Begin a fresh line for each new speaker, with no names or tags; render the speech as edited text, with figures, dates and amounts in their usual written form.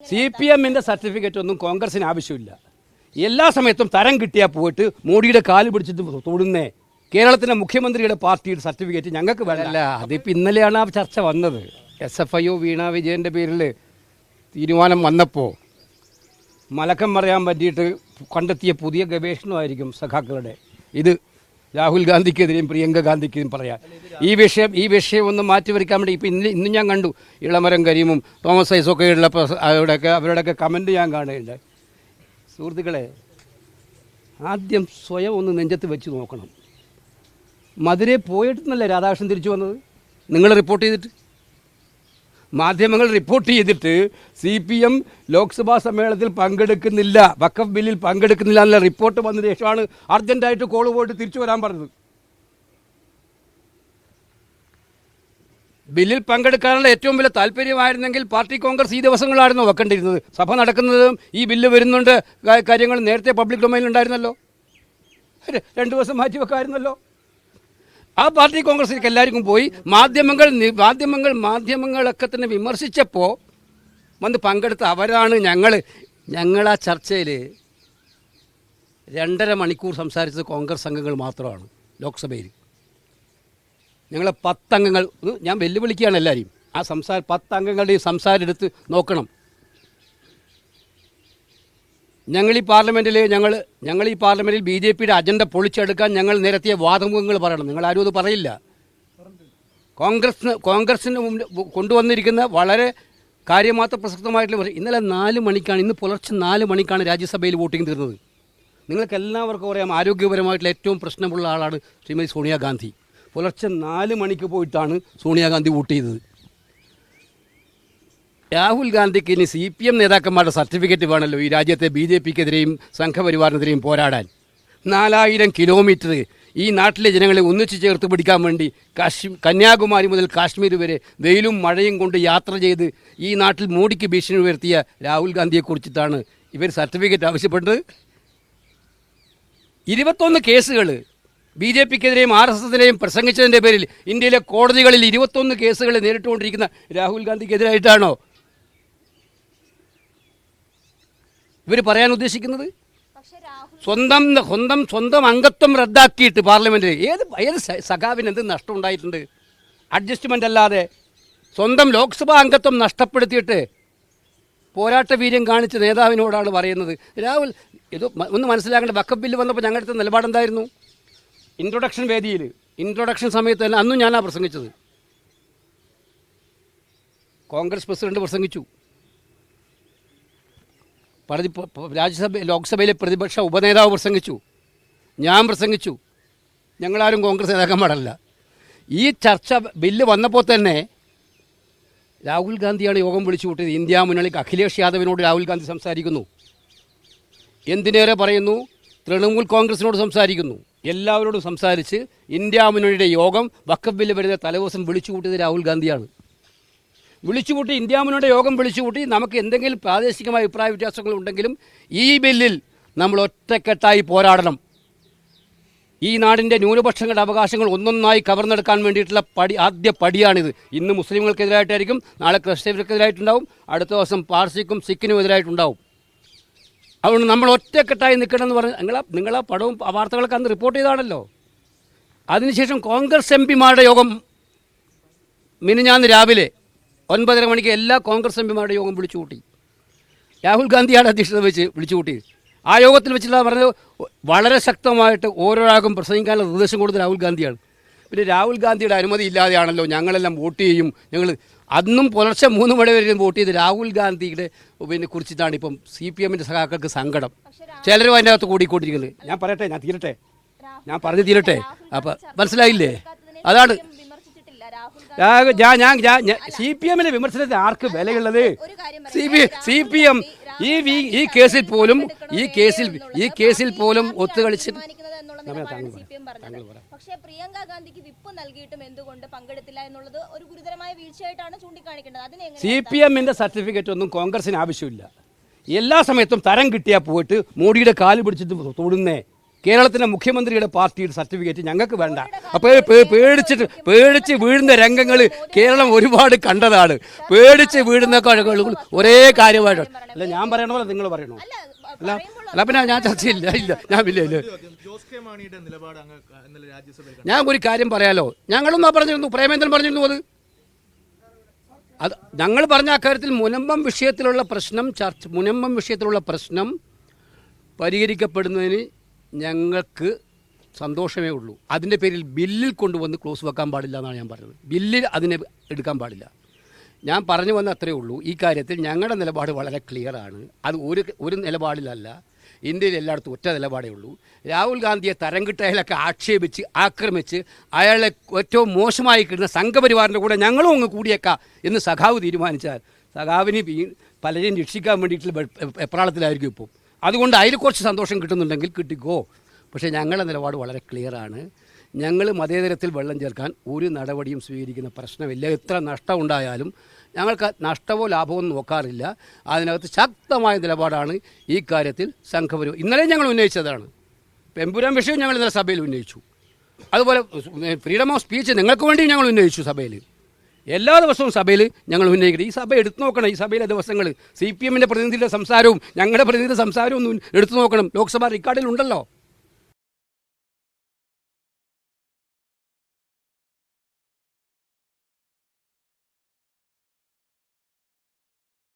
CPM-ന്റെ certificate ഒന്നും കോൺഗ്രസിന് ആവശ്യമില്ല. എല്ലാ സമയത്തും തരം കിട്ടിയാൽ പോയിട്ട് മോഡിയുടെ കാല് പിടിച്ചിട്ട് തൊടുന്നേ കേരളത്തിലെ മുഖ്യമന്ത്രിയുടെ പാർട്ടിയുടെ സർട്ടിഫിക്കറ്റ് ഞങ്ങൾക്ക് വേണ്ടല്ല. അതിപ്പോൾ ഇന്നലെയാണ് ആ ചർച്ച വന്നത്. SFIO വീണ വിജയൻ്റെ പേരിൽ തീരുമാനം വന്നപ്പോൾ മലക്കം പറയാൻ പറ്റിയിട്ട് കണ്ടെത്തിയ പുതിയ ഗവേഷണമായിരിക്കും സഖാക്കളുടെ. ഇത് രാഹുൽ ഗാന്ധിക്കെതിരെയും പ്രിയങ്ക ഗാന്ധിക്കെതിരെയും പറയാം. ഈ വിഷയം ഒന്ന് മാറ്റിവരിക്കാൻ വേണ്ടി ഇപ്പം ഇന്ന് ഞാൻ കണ്ടു ഇളമരം കരീമും തോമസ് ഐസൊക്കെ ഉള്ളപ്പോൾ അവരുടെയൊക്കെ കമൻറ്റ് ഞാൻ കാണുകയുണ്ടായി. സുഹൃത്തുക്കളെ, ആദ്യം സ്വയം ഒന്ന് നെഞ്ചത്ത് വെച്ച് നോക്കണം. മധുരൈ പോയിട്ടെന്നല്ലേ രാധാകൃഷ്ണൻ തിരിച്ചു വന്നത്? നിങ്ങൾ റിപ്പോർട്ട് ചെയ്തിട്ട്, മാധ്യമങ്ങൾ റിപ്പോർട്ട് ചെയ്തിട്ട് CPM ലോക്സഭാ സമ്മേളനത്തിൽ പങ്കെടുക്കുന്നില്ല, വഖഫ് ബില്ലിൽ പങ്കെടുക്കുന്നില്ല എന്നുള്ള റിപ്പോർട്ട് വന്നതിന് ശേഷമാണ് അർജൻറ്റായിട്ട് കോൾ പോയിട്ട് തിരിച്ചു വരാൻ പറഞ്ഞത്. ബില്ലിൽ പങ്കെടുക്കാനുള്ള ഏറ്റവും വലിയ താല്പര്യമായിരുന്നെങ്കിൽ പാർട്ടി കോൺഗ്രസ് ഈ ദിവസങ്ങളായിരുന്നു വെക്കേണ്ടിയിരുന്നത്. സഭ നടക്കുന്നതും ഈ ബില്ല് വരുന്നുണ്ട് കാര്യങ്ങൾ നേരത്തെ പബ്ലിക് ഡൊമൈനിൽ ഉണ്ടായിരുന്നല്ലോ. 2 ദിവസം മാറ്റി വെക്കാമായിരുന്നല്ലോ. ആ പാർട്ടി കോൺഗ്രസിലേക്ക് എല്ലാവർക്കും പോയി മാധ്യമങ്ങളൊക്കെ തന്നെ വിമർശിച്ചപ്പോൾ വന്ന് പങ്കെടുത്ത അവരാണ്. ഞങ്ങൾ ആ ചർച്ചയിൽ 2.5 മണിക്കൂർ സംസാരിച്ചത് കോൺഗ്രസ് അംഗങ്ങൾ മാത്രമാണ്. ലോക്സഭയിൽ ഞങ്ങൾ 10 അംഗങ്ങൾ, ഞാൻ വെല്ലുവിളിക്കുകയാണ് എല്ലാവരെയും, ആ 10 അംഗങ്ങളുടെയും സംസാരം എടുത്ത് നോക്കണം. ഞങ്ങൾ ഈ പാർലമെൻറ്റിൽ BJPയുടെ അജണ്ട പൊളിച്ചെടുക്കാൻ ഞങ്ങൾ നിരത്തിയ വാദമുഖങ്ങൾ പറയണം. നിങ്ങൾ ആരും അത് പറയില്ല. കോൺഗ്രസിന് കൊണ്ടുവന്നിരിക്കുന്ന വളരെ കാര്യമാത്ര പ്രസക്തമായിട്ടുള്ള ഇന്നലെ 4 മണിക്കാണ്, ഇന്ന് പുലർച്ചെ 4 മണിക്കാണ് രാജ്യസഭയിൽ വോട്ടിംഗ് തീർന്നത്. നിങ്ങൾക്ക് എല്ലാവർക്കും അറിയാം ആരോഗ്യപരമായിട്ടുള്ള ഏറ്റവും പ്രശ്നമുള്ള ആളാണ് ശ്രീമതി സോണിയാഗാന്ധി. പുലർച്ചെ 4 മണിക്ക് പോയിട്ടാണ് സോണിയാഗാന്ധി വോട്ട് ചെയ്തത്. രാഹുൽ ഗാന്ധിക്ക് ഇനി CPM നേതാക്കന്മാരുടെ സർട്ടിഫിക്കറ്റ് വേണമല്ലോ ഈ രാജ്യത്തെ BJPക്കെതിരെയും സംഘപരിവാറിനെതിരെയും പോരാടാൻ. 4000 കിലോമീറ്റർ ഈ നാട്ടിലെ ജനങ്ങളെ ഒന്നിച്ചു ചേർത്ത് പിടിക്കാൻ വേണ്ടി കന്യാകുമാരി മുതൽ കാശ്മീർ വരെ വെയിലും മഴയും കൊണ്ട് യാത്ര ചെയ്ത് ഈ നാട്ടിൽ മോഡിക്ക് ഭീഷണി ഉയർത്തിയ രാഹുൽ ഗാന്ധിയെക്കുറിച്ചിട്ടാണ് ഇവർ സർട്ടിഫിക്കറ്റ് ആവശ്യപ്പെട്ടത്. 21 കേസുകൾ BJPക്കെതിരെയും RSSനെതിരെയും പ്രസംഗിച്ചതിൻ്റെ പേരിൽ ഇന്ത്യയിലെ കോടതികളിൽ 21 കേസുകൾ നേരിട്ടുകൊണ്ടിരിക്കുന്ന രാഹുൽ ഗാന്ധിക്കെതിരായിട്ടാണോ ഇവർ പറയാൻ ഉദ്ദേശിക്കുന്നത്? സ്വന്തം അംഗത്വം റദ്ദാക്കിയിട്ട് പാർലമെൻറ്റിൽ ഏത് സഖാവിന് എന്ത് നഷ്ടം ഉണ്ടായിട്ടുണ്ട്? അഡ്ജസ്റ്റ്മെൻ്റ് അല്ലാതെ സ്വന്തം ലോക്സഭാ അംഗത്വം നഷ്ടപ്പെടുത്തിയിട്ട് പോരാട്ട വീര്യം കാണിച്ച നേതാവിനോടാണ് പറയുന്നത്. രാഹുൽ ഇത് ഒന്ന് മനസ്സിലാക്കേണ്ട. വഖഫ് ബില്ല് വന്നപ്പോൾ ഞങ്ങളുടെ അടുത്ത് നിലപാടെന്തായിരുന്നു? ഇൻട്രൊഡക്ഷൻ സമയത്ത് തന്നെ അന്നും ഞാനാണ് പ്രസംഗിച്ചത്. കോൺഗ്രസ് പ്രസിഡന്റ് പ്രസംഗിച്ചു, ലോക്സഭയിലെ പ്രതിപക്ഷ ഉപനേതാവ് പ്രസംഗിച്ചു, ഞാൻ പ്രസംഗിച്ചു. ഞങ്ങളാരും കോൺഗ്രസ് നേതാക്കന്മാരല്ല. ഈ ചർച്ച ബില്ല് വന്നപ്പോൾ തന്നെ രാഹുൽ ഗാന്ധിയാണ് യോഗം വിളിച്ചു കൂട്ടിയത്. ഇന്ത്യ മുന്നണിക്ക് അഖിലേഷ് യാദവിനോട് രാഹുൽ ഗാന്ധി സംസാരിക്കുന്നു, എന്തിനേറെ പറയുന്നു, തൃണമൂൽ കോൺഗ്രസിനോട് സംസാരിക്കുന്നു, എല്ലാവരോടും സംസാരിച്ച് ഇന്ത്യ മുന്നണിയുടെ യോഗം വഖഫ് ബില്ല് വരുന്ന തലേദിവസം വിളിച്ചു കൂട്ടിയത് രാഹുൽ ഗാന്ധിയാണ്. വിളിച്ചുകൂട്ടി ഇന്ത്യ മുന്നണിയുടെ യോഗം വിളിച്ചുകൂട്ടി നമുക്ക് എന്തെങ്കിലും പ്രാദേശികമായ അഭിപ്രായ വ്യത്യാസങ്ങൾ ഉണ്ടെങ്കിലും ഈ ബില്ലിൽ നമ്മൾ ഒറ്റക്കെട്ടായി പോരാടണം. ഈ നാടിൻ്റെ ന്യൂനപക്ഷങ്ങളുടെ അവകാശങ്ങൾ ഒന്നൊന്നായി കവർന്നെടുക്കാൻ വേണ്ടിയിട്ടുള്ള ആദ്യ പടിയാണിത്. ഇന്ന് മുസ്ലിങ്ങൾക്കെതിരായിട്ടായിരിക്കും, നാളെ ക്രിസ്ത്യവർക്കെതിരായിട്ടുണ്ടാവും, അടുത്ത ദിവസം പാർസിക്കും സിക്കിനും എതിരായിട്ടുണ്ടാവും. അതുകൊണ്ട് നമ്മൾ ഒറ്റക്കെട്ടായി നിൽക്കണമെന്ന് പറഞ്ഞ് നിങ്ങളാ പടവും വാർത്തകളൊക്കെ അന്ന് റിപ്പോർട്ട് ചെയ്താണല്ലോ. അതിനുശേഷം കോൺഗ്രസ് MPമാരുടെ യോഗം മിനിഞ്ഞാന്ന് രാവിലെ 9:30 മണിക്ക് എല്ലാ കോൺഗ്രസ് MPമാരുടെ യോഗം വിളിച്ചു കൂട്ടി. രാഹുൽ ഗാന്ധിയാണ് അധ്യക്ഷത വെച്ച് വിളിച്ചു കൂട്ടിയത്. ആ യോഗത്തിൽ വെച്ചിട്ടുള്ള പറഞ്ഞത് വളരെ ശക്തമായിട്ട് ഓരോരാൾക്കും പ്രസംഗിക്കാനുള്ള നിർദ്ദേശം കൊടുത്തത് രാഹുൽ ഗാന്ധിയാണ്. പിന്നെ രാഹുൽ ഗാന്ധിയുടെ അനുമതി ഇല്ലാതെയാണല്ലോ ഞങ്ങളെല്ലാം വോട്ട് ചെയ്യും. അന്നും പുലർച്ചെ 3 മണി വരെ വോട്ട് ചെയ്ത് രാഹുൽ ഗാന്ധിയുടെ കുറിച്ചിട്ടാണ് ഇപ്പം CPMൻ്റെ സഖാക്കൾക്ക് സങ്കടം. ചിലരും അതിൻ്റെ അകത്ത് കൂടിക്കൊണ്ടിരിക്കുന്നത്. ഞാൻ പറയട്ടെ, ഞാൻ പറഞ്ഞു തീരട്ടെ. അപ്പം മനസ്സിലായില്ലേ? അതാണ് CPMനെ വിമർശനത്തിന് ആർക്ക് വിലയുള്ളത്? CPM ഈ കേസിൽ പോലും ഒത്തുകളിച്ചിട്ട്
പക്ഷേ പ്രിയങ്ക ഗാന്ധിക്ക് വിപ്പ് നൽകിയിട്ടും എന്തുകൊണ്ട് പങ്കെടുത്തില്ല എന്നുള്ളത് ഒരു ഗുരുതരമായ വീഴ്ചയായിട്ടാണ് ചൂണ്ടിക്കാണിക്കേണ്ടത്.
CPMന്റെ സർട്ടിഫിക്കറ്റ് ഒന്നും കോൺഗ്രസിന് ആവശ്യമില്ല. എല്ലാ സമയത്തും തരം കിട്ടിയാൽ പോയിട്ട് മോഡിയുടെ കാല് പിടിച്ചിട്ട് തൊടുന്നേ കേരളത്തിൻ്റെ മുഖ്യമന്ത്രിയുടെ പാർട്ടിയുടെ സർട്ടിഫിക്കറ്റ് ഞങ്ങൾക്ക് വേണ്ട. അപ്പോൾ പേടിച്ച് വീഴുന്ന രംഗങ്ങൾ കേരളം ഒരുപാട് കണ്ടതാണ്. പേടിച്ച് വീഴുന്ന കഴകൾ ഒരേ കാര്യമായിട്ടാണ്. അല്ല ഞാൻ പറയണ പോലെ നിങ്ങൾ പറയണോ? അല്ല പിന്നെ ഞാൻ ചർച്ചയില്ല. ഞാൻ ഇല്ല. ഞാൻ ഒരു കാര്യം പറയാലോ, ഞങ്ങളൊന്നാ പറഞ്ഞിരുന്നു, പ്രേമേന്ദ്രൻ പറഞ്ഞിരുന്നു. അത് ഞങ്ങൾ പറഞ്ഞ അക്കാര്യത്തിൽ മുനമ്പം വിഷയത്തിലുള്ള പ്രശ്നം പരിഹരിക്കപ്പെടുന്നതിന് ഞങ്ങൾക്ക് സന്തോഷമേ ഉള്ളൂ. അതിൻ്റെ പേരിൽ ബില്ലിൽ കൊണ്ടുവന്ന് ക്ലോസ് വെക്കാൻ പാടില്ല എന്നാണ് ഞാൻ പറഞ്ഞത്. ബില്ലിൽ അതിനെ എടുക്കാൻ പാടില്ല. ഞാൻ പറഞ്ഞു വന്ന അത്രയേ ഉള്ളൂ. ഈ കാര്യത്തിൽ ഞങ്ങളുടെ നിലപാട് വളരെ ക്ലിയറാണ്. അത് ഒരു നിലപാടിലല്ല, ഇന്ത്യയിൽ എല്ലായിടത്തും ഒറ്റ നിലപാടേ ഉള്ളൂ. രാഹുൽ ഗാന്ധിയെ തരംകിട്ടയിലൊക്കെ ആക്ഷേപിച്ച് ആക്രമിച്ച് അയാളെ ഏറ്റവും മോശമായി കിട്ടുന്ന സംഘപരിവാറിൻ്റെ കൂടെ ഞങ്ങളും അങ്ങ് കൂടിയേക്കാം എന്ന് സഖാവ് തീരുമാനിച്ചാൽ സഖാവിനെ പലരെയും രക്ഷിക്കാൻ വേണ്ടിയിട്ടുള്ള എപ്രാളത്തിലായിരിക്കും ഇപ്പോൾ. അതുകൊണ്ട് അതിൽ കുറച്ച് സന്തോഷം കിട്ടുന്നുണ്ടെങ്കിൽ കിട്ടിക്കോ. പക്ഷേ ഞങ്ങളുടെ നിലപാട് വളരെ ക്ലിയറാണ്. ഞങ്ങൾ മതേതരത്തിൽ വെള്ളം ചേർക്കാൻ ഒരു നടപടിയും സ്വീകരിക്കുന്ന പ്രശ്നമില്ല. എത്ര നഷ്ടം ഉണ്ടായാലും ഞങ്ങൾക്ക് നഷ്ടമോ ലാഭമോ നോക്കാറില്ല. അതിനകത്ത് ശക്തമായ നിലപാടാണ് ഈ കാര്യത്തിൽ സംഘപരിവാർ. ഇന്നലെ ഞങ്ങൾ ഉന്നയിച്ചതാണ്. പെമ്പുരാൻ വിഷയം ഞങ്ങൾ ഇന്നലെ സഭയിൽ ഉന്നയിച്ചു. അതുപോലെ ഫ്രീഡം ഓഫ് സ്പീച്ച് നിങ്ങൾക്ക് വേണ്ടി ഞങ്ങൾ ഉന്നയിച്ചു സഭയിൽ. എല്ലാ ദിവസവും സഭയിൽ ഞങ്ങൾ ഉന്നയിക്കണം. ഈ സഭ എടുത്തു നോക്കണം. ഈ സഭയിലെ ദിവസങ്ങൾ CPM പ്രതിനിധിയുടെ സംസാരവും ഞങ്ങളുടെ പ്രതിനിധിയുടെ സംസാരവും ഒന്ന് എടുത്തു നോക്കണം. ലോക്സഭാ റെക്കോർഡിൽ ഉണ്ടല്ലോ.